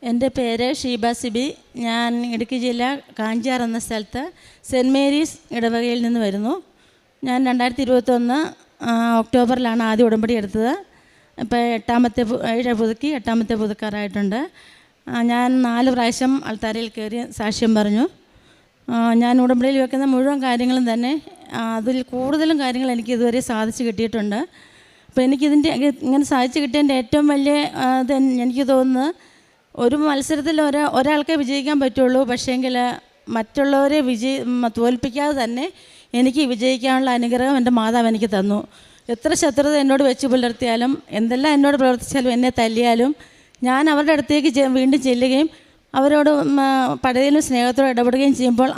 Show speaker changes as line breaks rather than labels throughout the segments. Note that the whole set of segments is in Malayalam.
എൻ്റെ പേര് ഷീബ സിബി. ഞാൻ ഇടുക്കി ജില്ല കാഞ്ചാർ എന്ന സ്ഥലത്ത് സെൻറ്റ് മേരീസ് ഇടവകയിൽ നിന്ന് വരുന്നു. ഞാൻ 2021 ഒക്ടോബറിലാണ് ആദ്യം ഉടമ്പടി എടുത്തത്. ഇപ്പോൾ 8ാമത്തെ പുതുക്കാറായിട്ടുണ്ട്. ഞാൻ 4 പ്രാവശ്യം അൾത്താരയിൽ കയറി സാക്ഷ്യം പറഞ്ഞു. ഞാൻ ഉടമ്പടിയിൽ വെക്കുന്ന മുഴുവൻ കാര്യങ്ങളും തന്നെ അതിൽ കൂടുതലും കാര്യങ്ങൾ എനിക്ക് ഇതുവരെ സാധിച്ചു കിട്ടിയിട്ടുണ്ട്. അപ്പോൾ എനിക്കിതിൻ്റെ ഇങ്ങനെ സാധിച്ചു കിട്ടിയതിൻ്റെ ഏറ്റവും വലിയ ഇത് എനിക്ക് തോന്നുന്നത്, ഒരു മത്സരത്തിൽ ഒരാൾക്കേ വിജയിക്കാൻ പറ്റുള്ളൂ. പക്ഷേങ്കിൽ മറ്റുള്ളവരെ തോൽപ്പിക്കാതെ തന്നെ എനിക്ക് വിജയിക്കാനുള്ള അനുഗ്രഹം എൻ്റെ മാതാവ് എനിക്ക് തന്നു. എത്ര ശത്രുത എന്നോട് വെച്ച് പുലർത്തിയാലും, എന്തെല്ലാം എന്നോട് പ്രവർത്തിച്ചാലും, എന്നെ തല്ലിയാലും, ഞാൻ അവരുടെ അടുത്തേക്ക് വീണ്ടും ചെല്ലുകയും അവരോട് പഴയതിലും സ്നേഹത്തോടെ ഇടപെടുകയും ചെയ്യുമ്പോൾ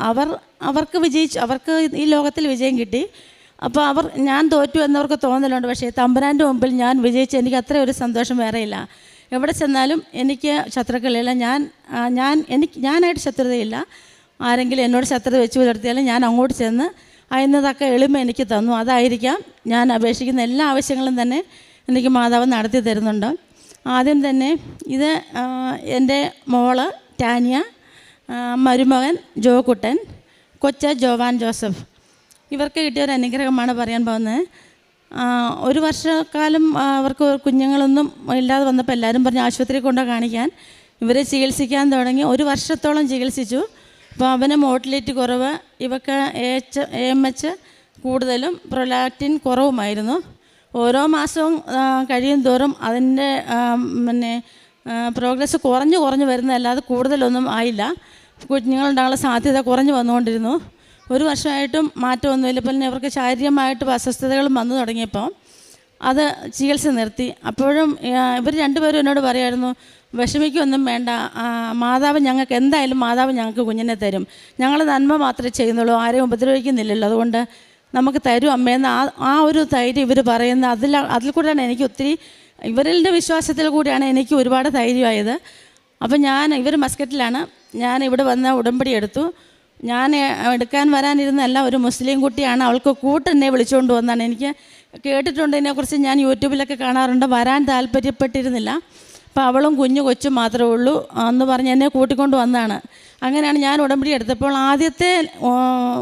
അവർക്ക് ഈ ലോകത്തിൽ വിജയം കിട്ടി. അപ്പോൾ ഞാൻ തോറ്റു എന്നവർക്ക് തോന്നലുണ്ട്. പക്ഷേ തമ്പുരാൻ്റെ മുമ്പിൽ ഞാൻ വിജയിച്ച് എനിക്ക് അത്ര ഒരു സന്തോഷം വേറെയില്ല. എവിടെ ചെന്നാലും എനിക്ക് ശത്രുക്കളില്ല. ഞാനായിട്ട് ശത്രുതയില്ല. ആരെങ്കിലും എന്നോട് ശത്രുത വെച്ച് പുലർത്തിയാലും ഞാൻ അങ്ങോട്ട് ചെന്ന് അതിനതൊക്കെ എളിമ എനിക്ക് തന്നു. അതായിരിക്കാം ഞാൻ അപേക്ഷിക്കുന്ന എല്ലാ ആവശ്യങ്ങളും തന്നെ എനിക്ക് മാതാവ് നടത്തി തരുന്നുണ്ട്. ആദ്യം തന്നെ ഇത് എൻ്റെ മോള് ടാനിയ, മരുമകൻ ജോക്കുട്ടൻ, ജോവാൻ ജോസഫ്, ഇവർക്ക് കിട്ടിയൊരു അനുഗ്രഹമാണ് പറയാൻ പോകുന്നത്. 1 വർഷക്കാലം അവർക്ക് കുഞ്ഞുങ്ങളൊന്നും ഇല്ലാതെ വന്നപ്പോൾ എല്ലാവരും പറഞ്ഞ് ആശുപത്രിയിൽ കൊണ്ടുപോയി കാണിക്കാൻ. ഇവരെ ചികിത്സിക്കാൻ തുടങ്ങി. 1 വർഷത്തോളം ചികിത്സിച്ചു. അപ്പോൾ അവന് മോട്ടിലിറ്റി കുറവ്, ഇവക്ക് AMH കൂടുതലും പ്രൊലാക്റ്റിൻ കുറവുമായിരുന്നു. ഓരോ മാസവും കഴിയും തോറും അതിൻ്റെ പ്രോഗ്രസ് കുറഞ്ഞു വരുന്നതല്ലാതെ കൂടുതലൊന്നും ആയില്ല. കുഞ്ഞുങ്ങളുണ്ടാകാനുള്ള സാധ്യത കുറഞ്ഞു വന്നുകൊണ്ടിരുന്നു. 1 വർഷമായിട്ടും മാറ്റമൊന്നുമില്ല. പിന്നെ ഇവർക്ക് ശാരീരികമായിട്ട് അസ്വസ്ഥതകളും വന്നു തുടങ്ങിയപ്പോൾ അത് ചികിത്സ നിർത്തി. അപ്പോഴും ഇവർ 2 പേരും എന്നോട് പറയുമായിരുന്നു, വിഷമിക്കൊന്നും വേണ്ട, മാതാവ് ഞങ്ങൾക്ക് കുഞ്ഞിനെ തരും. ഞങ്ങൾ നന്മ മാത്രമേ ചെയ്യുന്നുള്ളൂ, ആരെയും ഉപദ്രവിക്കുന്നില്ലല്ലോ, അതുകൊണ്ട് നമുക്ക് തരും അമ്മയെന്ന് ആ ഒരു ധൈര്യം ഇവർ പറയുന്ന അതിൽ കൂടെയാണ് എനിക്ക് ഒത്തിരി, ഇവരുടെ വിശ്വാസത്തിൽ കൂടിയാണ് എനിക്ക് ഒരുപാട് ധൈര്യമായത്. അപ്പം ഇവർ മസ്കറ്റിലാണ്. ഞാൻ ഇവിടെ വന്ന് ഉടമ്പടി എടുത്തു. ഞാൻ എടുക്കാൻ വരാനിരുന്നല്ല, ഒരു മുസ്ലിം കുട്ടിയാണ്, അവൾക്ക് കൂട്ടെന്നെ വിളിച്ചുകൊണ്ട് വന്നാണ്. എനിക്ക് കേട്ടിട്ടുണ്ട് ഇതിനെക്കുറിച്ച്, ഞാൻ യൂട്യൂബിലൊക്കെ കാണാറുണ്ട്. വരാൻ താല്പര്യപ്പെട്ടിരുന്നില്ല. അപ്പോൾ അവളും കൊച്ചും മാത്രമേ ഉള്ളൂ എന്ന് പറഞ്ഞ് എന്നെ കൂട്ടിക്കൊണ്ട് വന്നതാണ്. അങ്ങനെയാണ് ഞാൻ ഉടമ്പടി എടുത്തപ്പോൾ ആദ്യത്തെ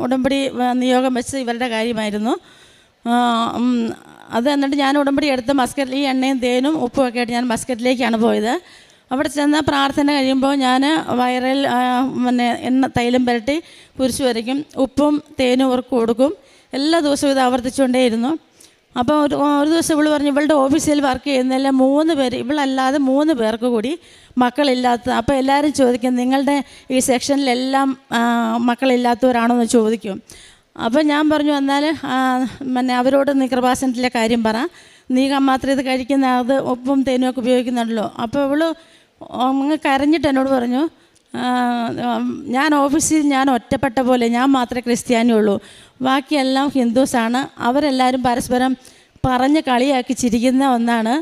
ഉടമ്പടി നിയോഗം വെച്ച് ഇവരുടെ കാര്യമായിരുന്നു അത്. എന്നിട്ട് ഞാൻ ഉടമ്പടി എടുത്ത് മസ്കറ്റിൽ ഈ എണ്ണയും തേനും ഉപ്പും ഒക്കെ ആയിട്ട് ഞാൻ മസ്കറ്റിലേക്കാണ് പോയത്. അവിടെ ചെന്ന പ്രാർത്ഥന കഴിയുമ്പോൾ ഞാൻ വയറിൽ തൈലം പുരട്ടി കുരിശ് വരയ്ക്കും, ഉപ്പും തേനും ഇവർക്ക് കൊടുക്കും. എല്ലാ ദിവസവും ഇത് ആവർത്തിച്ചുകൊണ്ടേയിരുന്നു. അപ്പോൾ ഒരു ദിവസം ഇവൾ പറഞ്ഞു, ഇവളുടെ ഓഫീസിൽ വർക്ക് ചെയ്യുന്നതിൽ 3 പേര്, ഇവളല്ലാതെ 3 പേർക്ക് കൂടി മക്കളില്ലാത്ത. അപ്പോൾ എല്ലാവരും ചോദിക്കും, നിങ്ങളുടെ ഈ സെക്ഷനിലെല്ലാം മക്കളില്ലാത്തവരാണോ എന്ന് ചോദിക്കും. അപ്പോൾ ഞാൻ പറഞ്ഞു, എന്നാൽ അവരോട് നീ കൃപാസനത്തിലെ കാര്യം പറ, നീ മാത്രം ഇത് കഴിക്കുന്ന അത് ഉപ്പും തേനും ഒക്കെ ഉപയോഗിക്കുന്നുണ്ടല്ലോ. അപ്പോൾ ഇവൾ അങ്ങ് കരഞ്ഞിട്ട് എന്നോട് പറഞ്ഞു, ഞാൻ ഓഫീസിൽ ഒറ്റപ്പെട്ട പോലെ, ഞാൻ മാത്രമേ ക്രിസ്ത്യാനിയുള്ളൂ, ബാക്കിയെല്ലാം ഹിന്ദുസാണ്. അവരെല്ലാവരും പരസ്പരം പറഞ്ഞ് കളിയാക്കി ചിരിക്കുന്ന ഒന്നാണ്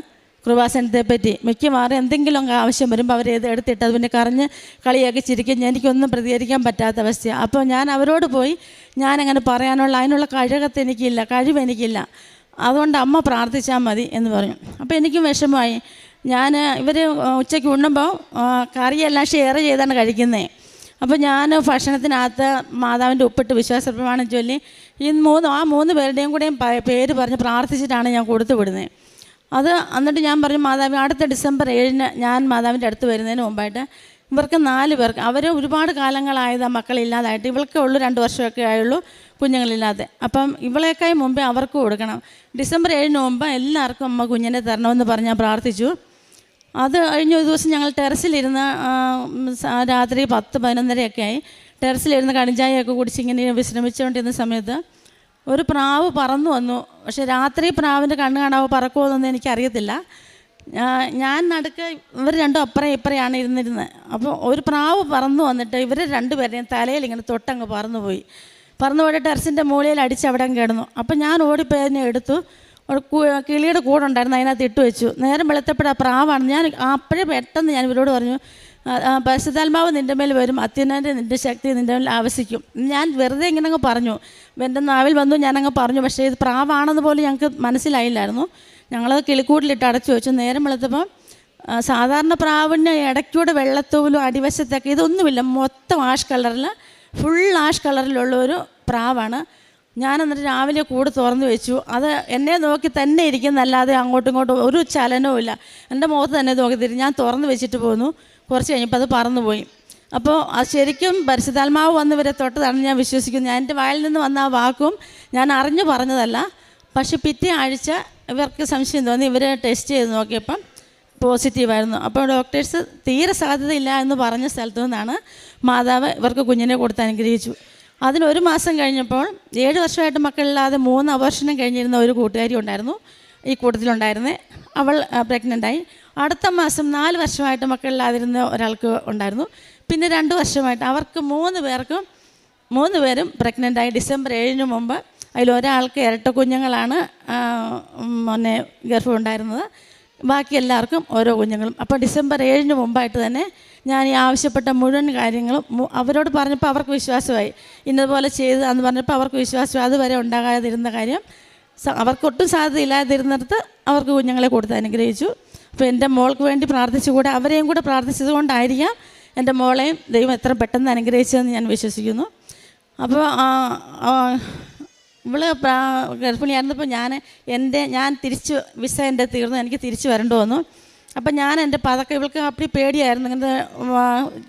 കൃപാസനത്തെപ്പറ്റി. മിക്കവാറും എന്തെങ്കിലും ആവശ്യം വരുമ്പോൾ അവരേത് എടുത്തിട്ട് അത് പിന്നെ കളിയാക്കി ചിരിക്കും. എനിക്കൊന്നും പ്രതികരിക്കാൻ പറ്റാത്ത അവസ്ഥയാണ്. അപ്പോൾ ഞാൻ അവരോട് പോയി, ഞാനങ്ങനെ പറയാനുള്ള അതിനുള്ള കഴിവ് എനിക്കില്ല, അതുകൊണ്ട് അമ്മ പ്രാർത്ഥിച്ചാൽ മതി എന്ന് പറഞ്ഞു. അപ്പോൾ എനിക്കും വിഷമമായി. ഇവർ ഉച്ചയ്ക്ക് ഉണ്ണുമ്പോൾ കറിയെല്ലാം ഷെയർ ചെയ്താണ് കഴിക്കുന്നത്. അപ്പോൾ ഞാൻ ഭക്ഷണത്തിനകത്ത് മാതാവിൻ്റെ ഉപ്പിട്ട് വിശ്വാസപ്രമാണം ചൊല്ലി ഈ 3 പേരുടെയും കൂടെയും പേര് പറഞ്ഞ് പ്രാർത്ഥിച്ചിട്ടാണ് ഞാൻ കൊടുത്തു വിടുന്നത്. എന്നിട്ട് ഞാൻ പറഞ്ഞു, മാതാവ് അടുത്ത ഡിസംബർ 7 ഞാൻ മാതാവിൻ്റെ അടുത്ത് വരുന്നതിന് മുമ്പായിട്ട് ഇവർക്ക് 4 പേർക്ക്, അവർ ഒരുപാട് കാലങ്ങളായത് മക്കളില്ലാതായിട്ട്, ഇവൾക്ക് ഉള്ളു 2 വർഷമൊക്കെ ആയുള്ളൂ കുഞ്ഞുങ്ങളില്ലാതെ. അപ്പം ഇവളേക്കായി മുമ്പേ അവർക്ക് കൊടുക്കണം. ഡിസംബർ 7 മുമ്പ് എല്ലാവർക്കും അമ്മ കുഞ്ഞിനെ തരണമെന്ന് പറഞ്ഞ് ഞാൻ പ്രാർത്ഥിച്ചു. അത് കഴിഞ്ഞ ഒരു ദിവസം ഞങ്ങൾ ടെറസിലിരുന്ന് രാത്രി 10-11:30 ആയി ടെറസിലിരുന്ന് കടിഞ്ചായൊക്കെ കുടിച്ചിങ്ങനെ വിശ്രമിച്ചുകൊണ്ടിരുന്ന സമയത്ത് ഒരു പ്രാവ് പറന്നു വന്നു. പക്ഷേ രാത്രി പ്രാവിൻ്റെ കണ്ണ് കാണാവോ പറക്കുമോ എന്നൊന്നും എനിക്കറിയത്തില്ല. ഞാൻ നടുക്ക് ഇവർ 2 അപ്പുറം ഇപ്പുറയാണ് ഇരുന്നിരുന്നത്. അപ്പോൾ ഒരു പ്രാവ് പറന്നു വന്നിട്ട് ഇവർ 2 പേരുടെയും തലയിൽ ഇങ്ങനെ തൊട്ടങ്ങ് പറന്നു പോയിട്ട് ടെറസിൻ്റെ മൂലയിൽ അടിച്ച് അവിടെ കിടന്നു. അപ്പോൾ ഞാൻ ഓടിപ്പോയി അതിനെ എടുത്തു. കിളിയുടെ കൂടെ ഉണ്ടായിരുന്നു, അതിനകത്ത് ഇട്ട് വെച്ചു. നേരം വെളുത്തപ്പോഴാണ് പ്രാവാണ്. ഞാൻ അപ്പോഴേ പെട്ടെന്ന് ഞാൻ ഇവരോട് പറഞ്ഞു, പരിശുദ്ധാത്മാവ് നിൻ്റെ മേൽ വരും, അത്യുന്നതൻ്റെ നിൻ്റെ ശക്തി നിൻ്റെ മേൽ ആവസിക്കും. ഞാൻ വെറുതെ ഇങ്ങനെ അങ്ങ് പറഞ്ഞു, എൻ്റെ നാവിൽ വന്നു, ഞാനങ്ങ് പറഞ്ഞു. പക്ഷേ ഇത് പ്രാവാണെന്ന് പോലും ഞങ്ങൾക്ക് മനസ്സിലായില്ലായിരുന്നു. ഞങ്ങളത് കിളിക്കൂട്ടിലിട്ട് അടച്ചു വെച്ചു. നേരം വെളുത്തപ്പോൾ സാധാരണ പ്രാവിന് ഇടയ്ക്കൂടെ വെള്ളത്തൂലും അടിവശത്തൊക്കെ ഇതൊന്നുമില്ല, മൊത്തം ആഷ് കളറിൽ, ഫുൾ ആഷ് കളറിലുള്ള ഒരു പ്രാവാണ്. ഞാൻ എന്നിട്ട് രാവിലെ കൂട് തുറന്നു വെച്ചു. അത് എന്നെ നോക്കി തന്നെ ഇരിക്കുന്നല്ലാതെ അങ്ങോട്ടും ഇങ്ങോട്ടും ഒരു ചലനവും ഇല്ല. എൻ്റെ മുഖത്ത് തന്നെ നോക്കി തരും. ഞാൻ തുറന്നു വെച്ചിട്ട് പോന്നു. കുറച്ച് കഴിഞ്ഞപ്പോൾ അത് പറന്നുപോയി. അപ്പോൾ അത് ശരിക്കും പരിശുദ്ധാത്മാവ് വന്ന് ഇവരെ തൊട്ടതാണെന്ന് ഞാൻ വിശ്വസിക്കുന്നു. ഞാൻ എൻ്റെ വായിൽ നിന്ന് വന്ന ആ വാക്കും ഞാൻ അറിഞ്ഞു പറഞ്ഞതല്ല. പക്ഷെ പിറ്റേ ആഴ്ച ഇവർക്ക് സംശയം തോന്നി. ഇവർ ടെസ്റ്റ് ചെയ്ത് നോക്കിയപ്പം പോസിറ്റീവായിരുന്നു. അപ്പോൾ ഡോക്ടേഴ്സ് തീരെ സാധ്യതയില്ല എന്ന് പറഞ്ഞ സ്ഥലത്തു നിന്നാണ് മാതാവ് ഇവർക്ക് കുഞ്ഞിനെ കൊടുത്ത് അനുഗ്രഹിച്ചു. അതിനൊരു മാസം കഴിഞ്ഞപ്പോൾ 7 വർഷമായിട്ട് മക്കളില്ലാതെ 3 അബോർഷനും കഴിഞ്ഞിരുന്ന ഒരു കൂട്ടുകാരി ഉണ്ടായിരുന്നു, ഈ കൂട്ടത്തിലുണ്ടായിരുന്നേ. അവൾ പ്രഗ്നൻ്റായി. അടുത്ത മാസം 4 വർഷമായിട്ട് മക്കളില്ലാതിരുന്ന ഒരാൾക്ക് ഉണ്ടായിരുന്നു. പിന്നെ 2 വർഷമായിട്ട് അവർക്ക് 3 പേരും പ്രഗ്നൻ്റായി. ഡിസംബർ 7 മുമ്പ് അതിലൊരാൾക്ക് ഇരട്ട കുഞ്ഞുങ്ങളാണ് മോനെ ഗർഭം ഉണ്ടായിരുന്നത്. ബാക്കി എല്ലാവർക്കും ഓരോ കുഞ്ഞുങ്ങളും. അപ്പോൾ ഡിസംബർ 7 മുമ്പായിട്ട് തന്നെ ഞാൻ ഈ ആവശ്യപ്പെട്ട മുഴുവൻ കാര്യങ്ങളും അവരോട് പറഞ്ഞപ്പോൾ അവർക്ക് വിശ്വാസമായി. ഇന്നതുപോലെ ചെയ്തതാന്ന് പറഞ്ഞപ്പോൾ അവർക്ക് വിശ്വാസമായി. അതുവരെ ഉണ്ടാകാതിരുന്ന കാര്യം അവർക്കൊട്ടും സാധ്യതയില്ലാതിരുന്നിടത്ത് അവർക്ക് കുഞ്ഞുങ്ങളെ കൊടുത്ത് അനുഗ്രഹിച്ചു. അപ്പോൾ എൻ്റെ മോൾക്ക് വേണ്ടി പ്രാർത്ഥിച്ചുകൂടെ അവരെയും കൂടെ പ്രാർത്ഥിച്ചത് കൊണ്ടായിരിക്കാം എൻ്റെ മോളെയും ദൈവം എത്ര പെട്ടെന്ന് അനുഗ്രഹിച്ചതെന്ന് ഞാൻ വിശ്വസിക്കുന്നു. അപ്പോൾ ഇവള് ഗർഭിണിയായിരുന്നപ്പോൾ ഞാൻ തിരിച്ച് വിസ എൻ്റെ തീർന്നു, എനിക്ക് തിരിച്ച് വരേണ്ടി വന്നു. അപ്പം ഞാൻ എൻ്റെ പതൊക്കെ ഇവൾക്ക് അപ്പടി പേടിയായിരുന്നു. ഇങ്ങനത്തെ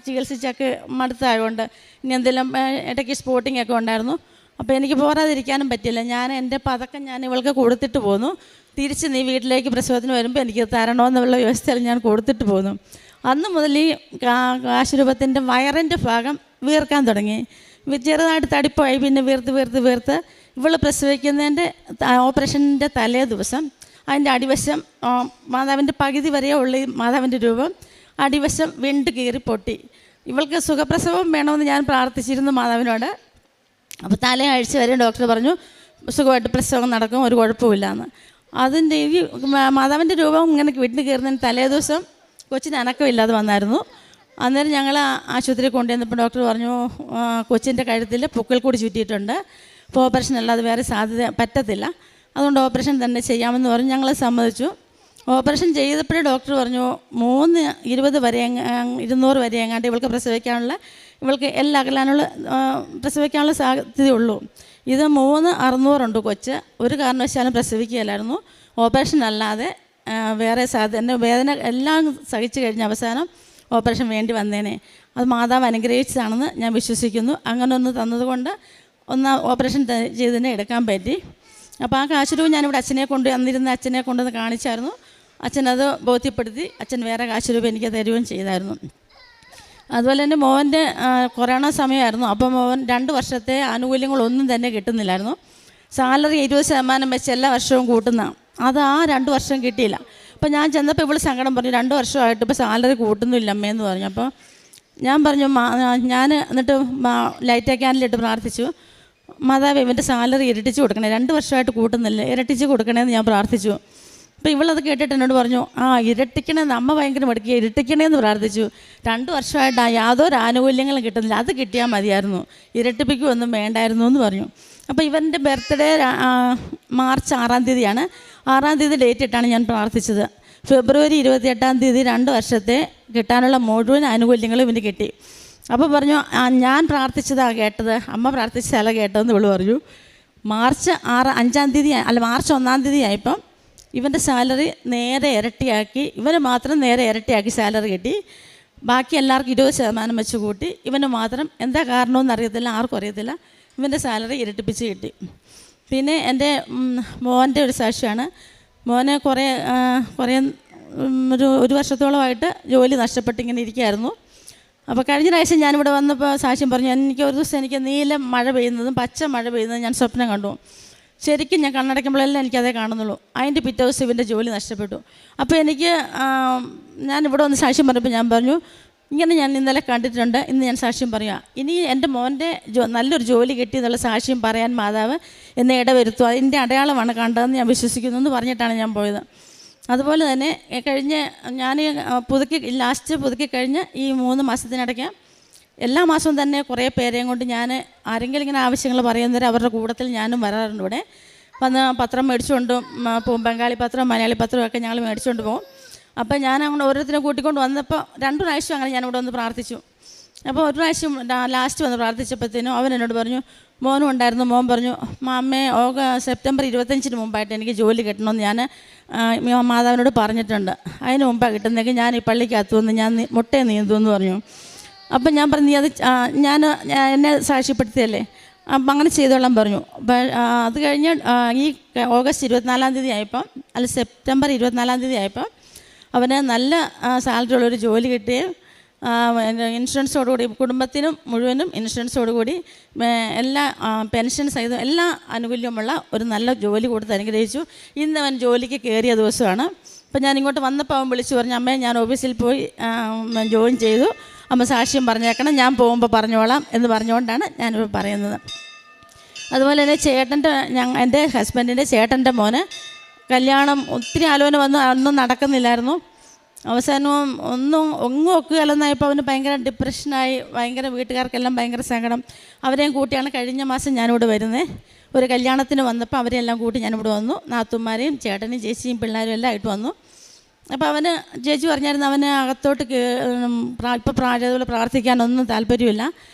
ചികിത്സിച്ചൊക്കെ മടുത്തായതുകൊണ്ട് ഇനി എന്തെങ്കിലും ഇടയ്ക്ക് സ്പോട്ടിംഗ് ഒക്കെ ഉണ്ടായിരുന്നു. അപ്പോൾ എനിക്ക് പോരാതിരിക്കാനും പറ്റില്ല. ഞാൻ എൻ്റെ പതൊക്കെ ഞാൻ ഇവൾക്ക് കൊടുത്തിട്ട് പോന്നു. തിരിച്ച് നീ വീട്ടിലേക്ക് പ്രസവത്തിന് വരുമ്പോൾ എനിക്ക് തരണമെന്നുള്ള വ്യവസ്ഥയിൽ ഞാൻ കൊടുത്തിട്ട് പോന്നു. അന്ന് മുതൽ ഈ കാശുരൂപത്തിൻ്റെ വയറിൻ്റെ ഭാഗം വീർക്കാൻ തുടങ്ങി. ചെറുതായിട്ട് തടിപ്പായി. പിന്നെ വീർത്ത് ഇവൾ പ്രസവിക്കുന്നതിൻ്റെ ഓപ്പറേഷൻ്റെ തലേ ദിവസം അതിൻ്റെ അടിവശം മാതാവിൻ്റെ പകുതി വരെ ഉള്ള മാതാവിൻ്റെ രൂപം അടിവശം വിണ്ട് കീറി പൊട്ടി. ഇവൾക്ക് സുഖപ്രസവം വേണമെന്ന് ഞാൻ പ്രാർത്ഥിച്ചിരുന്നു മാതാവിനോട്. അപ്പോൾ തലയാഴ്ച വരെ ഡോക്ടർ പറഞ്ഞു സുഖമായിട്ട് പ്രസവം നടക്കും, ഒരു കുഴപ്പമില്ലാന്ന്. അതിൻ്റെ ഈ മാതാവിൻ്റെ രൂപം ഇങ്ങനെ വിണ്ട് കീറുന്നതിന് തലേ ദിവസം കൊച്ചിന് അനക്കമില്ലാതെ വന്നായിരുന്നു. അന്നേരം ഞങ്ങൾ ആശുപത്രിയിൽ കൊണ്ടുവന്നപ്പോൾ ഡോക്ടർ പറഞ്ഞു കൊച്ചിൻ്റെ കഴുത്തിൽ പൊക്കിൾ കൂടി ചുറ്റിയിട്ടുണ്ട്, അപ്പോൾ ഓപ്പറേഷൻ അല്ലാതെ വേറെ സാധ്യത പറ്റത്തില്ല, അതുകൊണ്ട് ഓപ്പറേഷൻ തന്നെ ചെയ്യാമെന്ന് പറഞ്ഞ് ഞങ്ങൾ സമ്മതിച്ചു. ഓപ്പറേഷൻ ചെയ്തപ്പോഴേ ഡോക്ടർ പറഞ്ഞു 320 വരെ 200 വരെ എങ്ങാണ്ട് ഇവൾക്ക് ഇവൾക്ക് എല്ലാം അകലാനുള്ള പ്രസവിക്കാനുള്ള സാധ്യതയുള്ളൂ. ഇത് 3600 ഉണ്ട് കൊച്ച്. ഒരു കാരണവശാലും പ്രസവിക്കുകയില്ലായിരുന്നു. ഓപ്പറേഷൻ അല്ലാതെ വേറെ സാധ്യത വേദന എല്ലാം സഹിച്ചു കഴിഞ്ഞ അവസാനം ഓപ്പറേഷൻ വേണ്ടി വന്നേനെ. അത് മാതാവ് അനുഗ്രഹിച്ചതാണെന്ന് ഞാൻ വിശ്വസിക്കുന്നു. അങ്ങനെ ഒന്ന് തന്നതുകൊണ്ട് ഓപ്പറേഷൻ ചെയ്തതിനെ എടുക്കാൻ പറ്റി. അപ്പോൾ ആ കാശുരൂപം ഞാനിവിടെ അന്നിരുന്ന അച്ഛനെ കൊണ്ടുവന്ന് കാണിച്ചായിരുന്നു. അച്ഛനത് ബോധ്യപ്പെടുത്തി. അച്ഛൻ വേറെ കാശുരൂപം എനിക്ക് തരുകയും ചെയ്തായിരുന്നു. അതുപോലെ തന്നെ മോൻ്റെ കൊറോണ സമയമായിരുന്നു. അപ്പോൾ മോൻ 2 വർഷത്തെ ആനുകൂല്യങ്ങളൊന്നും തന്നെ കിട്ടുന്നില്ലായിരുന്നു. സാലറി 20% വെച്ച് എല്ലാ വർഷവും കൂട്ടുന്നതാണ്. അത് ആ 2 വർഷം കിട്ടിയില്ല. അപ്പോൾ ഞാൻ ചെന്നപ്പോൾ ഇവള് സങ്കടം പറഞ്ഞു, 2 വർഷമായിട്ട് ഇപ്പോൾ സാലറി കൂട്ടുന്നില്ല അമ്മയെന്ന് പറഞ്ഞു. അപ്പോൾ ഞാൻ പറഞ്ഞു ഞാൻ എന്നിട്ട് ലൈറ്റ് ക്യാൻഡിലിട്ട് പ്രാർത്ഥിച്ചു, മാതാവ് ഇവൻ്റെ സാലറി ഇരട്ടിച്ച് കൊടുക്കണേ, 2 വർഷമായിട്ട് കൂട്ടുന്നില്ല, ഇരട്ടിച്ച് കൊടുക്കണേന്ന് ഞാൻ പ്രാർത്ഥിച്ചു. അപ്പോൾ ഇവളത് കേട്ടിട്ട് എന്നോട് പറഞ്ഞു ഇരട്ടിക്കണേന്ന്, അമ്മ ഭയങ്കര മടുക്കുക, ഇരട്ടിക്കണേന്ന് പ്രാർത്ഥിച്ചു. 2 വർഷമായിട്ട് യാതൊരു ആനുകൂല്യങ്ങളും കിട്ടുന്നില്ല, അത് കിട്ടിയാൽ മതിയായിരുന്നു, ഇരട്ടിപ്പിക്കുകയൊന്നും വേണ്ടായിരുന്നു എന്ന് പറഞ്ഞു. അപ്പോൾ ഇവൻ്റെ ബർത്ത്ഡേ മാർച്ച് 6-ാം തീയതിയാണ്. 6-ാം തീയതി ഡേറ്റ് ഇട്ടാണ് ഞാൻ പ്രാർത്ഥിച്ചത്. ഫെബ്രുവരി 28-ാം തീയതി 2 വർഷത്തെ കിട്ടാനുള്ള മുഴുവൻ ആനുകൂല്യങ്ങളും ഇവന് കിട്ടി. അപ്പോൾ പറഞ്ഞു ഞാൻ പ്രാർത്ഥിച്ചതാണ് കേട്ടത്, അമ്മ പ്രാർത്ഥിച്ചതല്ല കേട്ടതെന്ന് ഇവള് പറഞ്ഞു. മാർച്ച് 5-ാം തീയതി മാർച്ച് 1-ാം തീയതി ആയപ്പം ഇവൻ്റെ സാലറി നേരെ ഇരട്ടിയാക്കി, ഇവന് മാത്രം നേരെ ഇരട്ടിയാക്കി സാലറി കിട്ടി. ബാക്കി എല്ലാവർക്കും 20% വെച്ച് കൂട്ടി. ഇവന് മാത്രം എന്താ കാരണമെന്ന് അറിയത്തില്ല, ആർക്കും അറിയത്തില്ല, ഇവൻ്റെ സാലറി ഇരട്ടിപ്പിച്ച് കിട്ടി. പിന്നെ എൻ്റെ മോൻ്റെ ഒരു സാക്ഷിയാണ്. മോനെ കുറേ ഒരു വർഷത്തോളമായിട്ട് ജോലി നഷ്ടപ്പെട്ടിങ്ങനെ ഇരിക്കുകയായിരുന്നു. അപ്പോൾ കഴിഞ്ഞ പ്രാവശ്യം ഞാനിവിടെ വന്നപ്പോൾ സാക്ഷ്യം പറഞ്ഞു, ഒരു ദിവസം എനിക്ക് നീല മഴ പെയ്യുന്നതും പച്ച മഴ പെയ്യുന്നതും ഞാൻ സ്വപ്നം കണ്ടു. ശരിക്കും ഞാൻ കണ്ണടയ്ക്കുമ്പോഴെല്ലാം എനിക്കതേ കാണുന്നുള്ളൂ. അതിൻ്റെ പിറ്റേ ദിവസം ഇവൻ്റെ ജോലി നഷ്ടപ്പെട്ടു. അപ്പോൾ ഞാനിവിടെ വന്ന് സാക്ഷ്യം പറഞ്ഞപ്പോൾ ഞാൻ പറഞ്ഞു, ഇങ്ങനെ ഞാൻ ഇന്നലെ കണ്ടിട്ടുണ്ട്, ഇന്ന് ഞാൻ സാക്ഷ്യം പറയാം. ഇനി എൻ്റെ മോൻ്റെ നല്ലൊരു ജോലി കിട്ടി എന്നുള്ള സാക്ഷ്യം പറയാൻ മാതാവ് എന്നെ ഇടവരുത്തുക, അതിൻ്റെ അടയാളമാണ് കണ്ടതെന്ന് ഞാൻ വിശ്വസിക്കുന്നു എന്ന് പറഞ്ഞിട്ടാണ് ഞാൻ പോയത്. അതുപോലെ തന്നെ ഞാൻ ലാസ്റ്റ് പുതുക്കി കഴിഞ്ഞ് ഈ 3 മാസത്തിനിടയ്ക്ക് എല്ലാ മാസവും തന്നെ കുറേ പേരെയും കൊണ്ട് ഞാൻ ആരെങ്കിലും ഇങ്ങനെ ആവശ്യങ്ങൾ പറയുന്നവരെ അവരുടെ കൂട്ടത്തിൽ ഞാനും വരാറുണ്ട്. ഇവിടെ വന്ന് പത്രം മേടിച്ചുകൊണ്ട് പോകും, ബംഗാളി പത്രം മലയാളി പത്രമൊക്കെ ഞങ്ങൾ മേടിച്ചുകൊണ്ട് പോകും. അപ്പം ഞാൻ അങ്ങനെ ഓരോരുത്തരെ കൂട്ടിക്കൊണ്ട് വന്നപ്പോൾ 2 പ്രാവശ്യം അങ്ങനെ ഞാനിവിടെ വന്ന് പ്രാർത്ഥിച്ചു. അപ്പോൾ ഒരു പ്രാവശ്യം ലാസ്റ്റ് വന്ന് പ്രാർത്ഥിച്ചപ്പോഴത്തേനും അവൻ എന്നോട് പറഞ്ഞു, മോനും ഉണ്ടായിരുന്നു. മോൻ പറഞ്ഞു, അമ്മേ സെപ്റ്റംബർ 25 മുമ്പായിട്ട് എനിക്ക് ജോലി കിട്ടണമെന്ന് ഞാൻ മാതാവിനോട് പറഞ്ഞിട്ടുണ്ട്. അതിന് മുമ്പാണ് കിട്ടുന്നെങ്കിൽ ഞാൻ ഈ പള്ളിക്കകത്ത് വന്ന് ഞാൻ മുട്ടയെ നീന്തുമെന്ന് പറഞ്ഞു. അപ്പം ഞാൻ പറഞ്ഞു, നീ അത് ഞാൻ എന്നെ സാക്ഷ്യപ്പെടുത്തിയല്ലേ, അപ്പം അങ്ങനെ ചെയ്തോളാൻ പറഞ്ഞു. അത് കഴിഞ്ഞ് ഈ ഓഗസ്റ്റ് 24 തീയതി ആയപ്പം, അല്ല സെപ്റ്റംബർ 24 തീയതി ആയപ്പം അവന് നല്ല സാലറി ഉള്ളൊരു ജോലി കിട്ടുകയും ഇൻഷുറൻസോടുകൂടി കുടുംബത്തിനും മുഴുവനും ഇൻഷുറൻസോടുകൂടി എല്ലാ പെൻഷൻ സഹിതം എല്ലാ ആനുകൂല്യമുള്ള ഒരു നല്ല ജോലി കൊടുത്ത് അനുഗ്രഹിച്ചു. ഇന്ന് അവൻ ജോലിക്ക് കയറിയ ദിവസമാണ്. അപ്പം ഞാൻ ഇങ്ങോട്ട് വന്നപ്പോൾ അവൻ വിളിച്ചു പറഞ്ഞു, അമ്മേ ഞാൻ ഓഫീസിൽ പോയി ജോയിൻ ചെയ്തു, അമ്മ സാക്ഷ്യം പറഞ്ഞേക്കണം, ഞാൻ പോകുമ്പോൾ പറഞ്ഞോളാം എന്ന് പറഞ്ഞുകൊണ്ടാണ് ഞാനിപ്പോൾ പറയുന്നത്. അതുപോലെ തന്നെ എൻ്റെ ഹസ്ബൻഡിൻ്റെ ചേട്ടൻ്റെ മോന് കല്യാണം ഒത്തിരി ആലോചന വന്നു, ഒന്നും നടക്കുന്നില്ലായിരുന്നു. അവസാനം ഒന്നും ഒക്കുകയല്ലെന്നായപ്പോൾ അവന് ഭയങ്കര ഡിപ്രഷനായി, ഭയങ്കര വീട്ടുകാർക്കെല്ലാം ഭയങ്കര സങ്കടം. അവരെയും കൂട്ടിയാണ് കഴിഞ്ഞ മാസം ഞാനിവിടെ വരുന്നത്. ഒരു കല്യാണത്തിന് വന്നപ്പോൾ അവരെല്ലാം കൂട്ടി ഞാനിവിടെ വന്നു. നാത്തുമാരെയും ചേട്ടനും ചേച്ചിയും പിള്ളേരും എല്ലാം ആയിട്ട് വന്നു. അപ്പോൾ അവന് ചേച്ചി പറഞ്ഞായിരുന്നു, അവന് അകത്തോട്ട് ഇപ്പോൾ അതുപോലെ പ്രാർത്ഥിക്കാനൊന്നും താല്പര്യമില്ല,